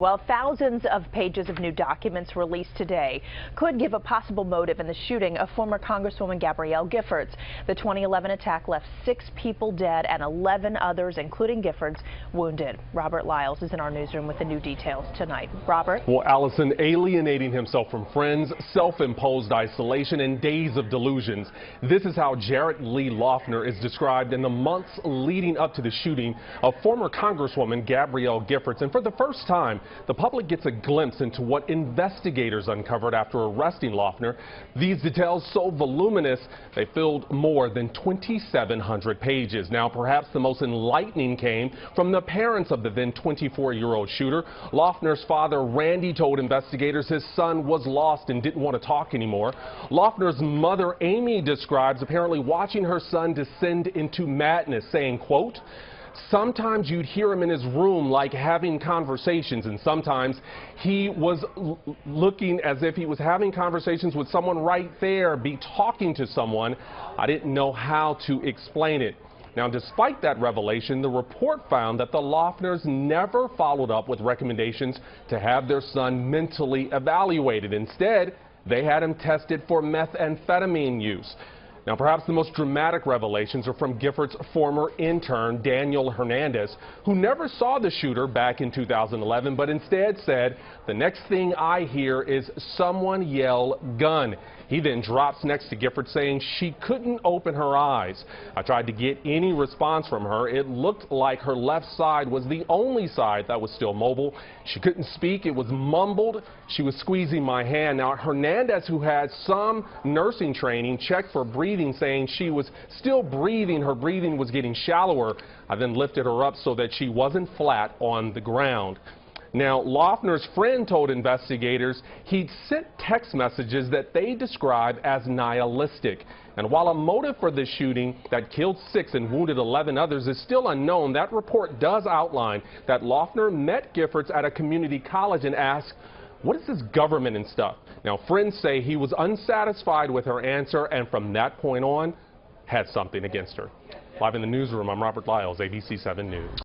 Well, thousands of pages of new documents released today could give a possible motive in the shooting of former Congresswoman Gabrielle Giffords. The 2011 attack left 6 people dead and 11 others, including Giffords, wounded. Robert Lyles is in our newsroom with the new details tonight. Robert? Well, Allison, alienating himself from friends, self-imposed isolation, and days of delusions. This is how Jarrett Lee Loughner is described in the months leading up to the shooting of former Congresswoman Gabrielle Giffords. And for the first time, the public gets a glimpse into what investigators uncovered after arresting Loughner. These details so voluminous, they filled more than 2,700 pages. Now, perhaps the most enlightening came from the parents of the then 24-year-old shooter. Loughner's father, Randy, told investigators his son was lost and didn't want to talk anymore. Loughner's mother, Amy, describes apparently watching her son descend into madness, saying, quote, "Sometimes you'd hear him in his room like having conversations, and sometimes he was looking as if he was having conversations with someone right there, be talking to someone. I didn't know how to explain it." Now, despite that revelation, the report found that the Loughners never followed up with recommendations to have their son mentally evaluated. Instead, they had him tested for methamphetamine use. Now, perhaps the most dramatic revelations are from Giffords' former intern, Daniel Hernandez, who never saw the shooter back in 2011, but instead said, "The next thing I hear is someone yell, 'gun.'" He then drops next to Giffords, saying she couldn't open her eyes. I tried to get any response from her. It looked like her left side was the only side that was still mobile. She couldn't speak. It was mumbled. She was squeezing my hand. Now, Hernandez, who had some nursing training, checked for breathing, saying she was still breathing. Her breathing was getting shallower. I then lifted her up so that she wasn't flat on the ground. Now, Loughner's friend told investigators he'd sent text messages that they describe as nihilistic. And while a motive for this shooting that killed 6 and wounded 11 others is still unknown, that report does outline that Loughner met Giffords at a community college and asked, "What is this government and stuff?" Now, friends say he was unsatisfied with her answer and from that point on had something against her. Live in the newsroom, I'm Robert Lyles, ABC 7 News.